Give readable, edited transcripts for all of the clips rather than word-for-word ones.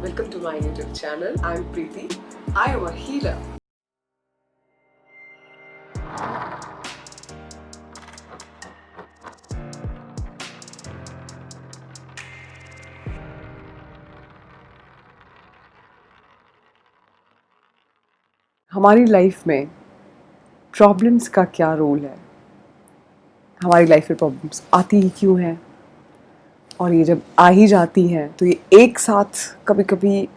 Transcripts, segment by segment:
Welcome to my YouTube channel. I'm Preeti. I am a healer. हमारी life में problems का क्या role है? हमारी लाइफ में प्रॉब्लम्स आती ही क्यों हैं? और ये जब आ ही जाती हैं तो ये एक साथ कभी कभी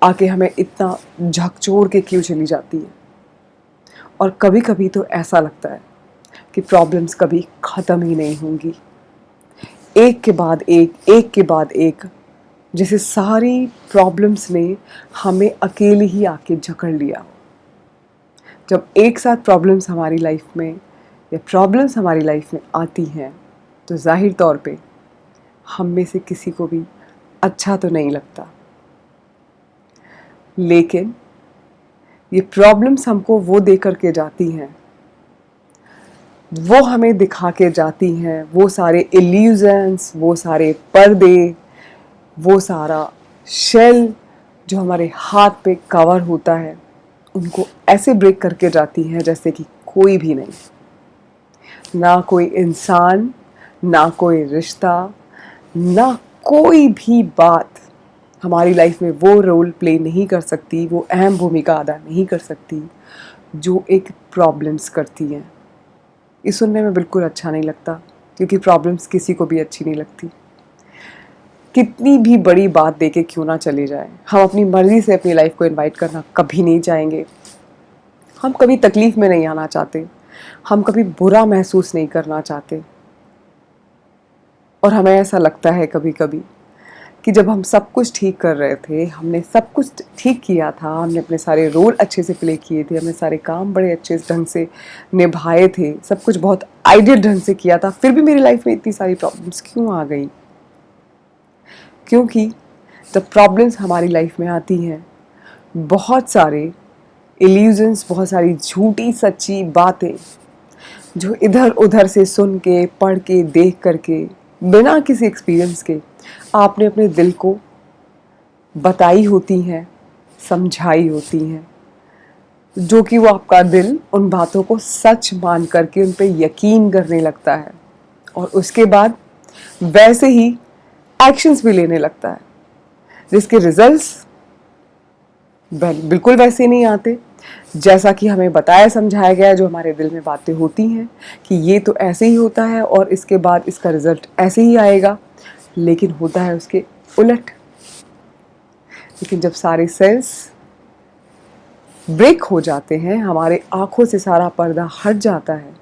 आके हमें इतना झकझोर के क्यों चली जाती है? और कभी कभी तो ऐसा लगता है कि प्रॉब्लम्स कभी ख़त्म ही नहीं होंगी, एक के बाद एक के बाद एक, जैसे सारी प्रॉब्लम्स ने हमें अकेले ही आके जकड़ लिया। जब एक साथ प्रॉब्लम्स हमारी लाइफ में आती हैं तो जाहिर तौर पे हम में से किसी को भी अच्छा तो नहीं लगता, लेकिन ये प्रॉब्लम्स हमको वो दे करके जाती हैं, वो हमें दिखा के जाती हैं, वो सारे इल्यूजन्स, वो सारे पर्दे, वो सारा शेल जो हमारे हाथ पे कवर होता है, उनको ऐसे ब्रेक करके जाती हैं जैसे कि कोई भी नहीं। ना कोई इंसान, ना कोई रिश्ता, ना कोई भी बात हमारी लाइफ में वो रोल प्ले नहीं कर सकती, वो अहम भूमिका अदा नहीं कर सकती जो एक प्रॉब्लम्स करती हैं। ये सुनने में बिल्कुल अच्छा नहीं लगता, क्योंकि प्रॉब्लम्स किसी को भी अच्छी नहीं लगती। कितनी भी बड़ी बात देके क्यों ना चले जाए, हम अपनी मर्जी से अपनी लाइफ को इनवाइट करना कभी नहीं चाहेंगे। हम कभी तकलीफ में नहीं आना चाहते, हम कभी बुरा महसूस नहीं करना चाहते। और हमें ऐसा लगता है कभी कभी कि जब हम सब कुछ ठीक कर रहे थे, हमने सब कुछ ठीक किया था, हमने अपने सारे रोल अच्छे से प्ले किए थे, हमने सारे काम बड़े अच्छे ढंग से निभाए थे, सब कुछ बहुत आइडियल ढंग से किया था, फिर भी मेरी लाइफ में इतनी सारी प्रॉब्लम्स क्यों आ गई? क्योंकि जब प्रॉब्लम्स हमारी लाइफ में आती हैं, बहुत सारे इल्यूजन्स, बहुत सारी झूठी सच्ची बातें जो इधर उधर से सुन के, पढ़ के, देख करके, बिना किसी एक्सपीरियंस के आपने अपने दिल को बताई होती हैं, समझाई होती हैं, जो कि वो आपका दिल उन बातों को सच मान करके उन पे यकीन करने लगता है, और उसके बाद वैसे ही एक्शंस भी लेने लगता है, जिसके रिजल्ट्स बिल्कुल वैसे नहीं आते जैसा कि हमें बताया समझाया गया, जो हमारे दिल में बातें होती हैं कि ये तो ऐसे ही होता है और इसके बाद इसका रिजल्ट ऐसे ही आएगा, लेकिन होता है उसके उलट। लेकिन जब सारे सेल्स ब्रेक हो जाते हैं, हमारे आंखों से सारा पर्दा हट जाता है,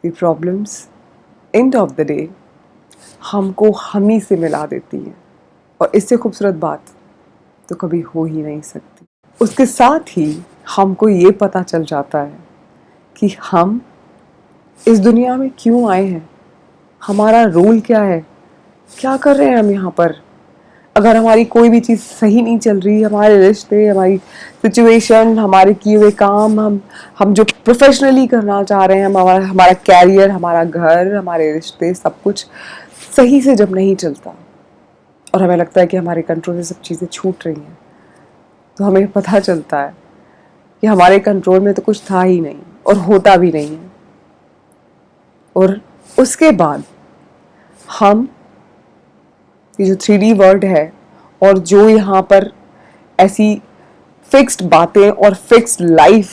ये problems end of the day हमको हम ही से मिला देती हैं, और इससे खूबसूरत बात तो कभी हो ही नहीं सकती। उसके साथ ही हमको ये पता चल जाता है कि हम इस दुनिया में क्यों आए हैं, हमारा रोल क्या है, क्या कर रहे हैं हम यहाँ पर। अगर हमारी कोई भी चीज़ सही नहीं चल रही, हमारे रिश्ते, हमारी सिचुएशन, हमारे किए हुए काम, हम जो प्रोफेशनली करना चाह रहे हैं, हमारा कैरियर, हमारा घर, हमारे रिश्ते, सब कुछ सही से जब नहीं चलता और हमें लगता है कि हमारे कंट्रोल से सब चीज़ें छूट रही हैं, तो हमें पता चलता है कि हमारे कंट्रोल में तो कुछ था ही नहीं और होता भी नहीं है। और उसके बाद हम ये जो 3D वर्ल्ड है, और जो यहाँ पर ऐसी फिक्स्ड बातें और फिक्स्ड लाइफ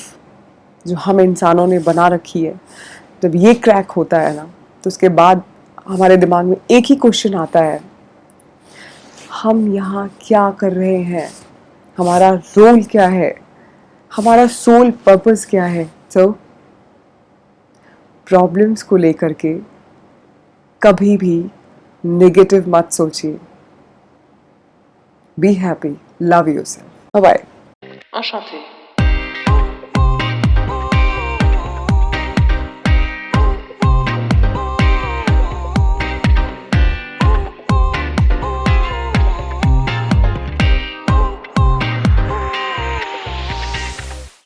जो हम इंसानों ने बना रखी है, जब ये क्रैक होता है ना, तो उसके बाद हमारे दिमाग में एक ही क्वेश्चन आता है, हम यहाँ क्या कर रहे हैं, हमारा रोल क्या है, हमारा सोल पर्पस क्या है। सो प्रॉब्लम्स को लेकर के कभी भी नेगेटिव मत सोचिए। Be happy, love yourself, bye bye. Enchanté.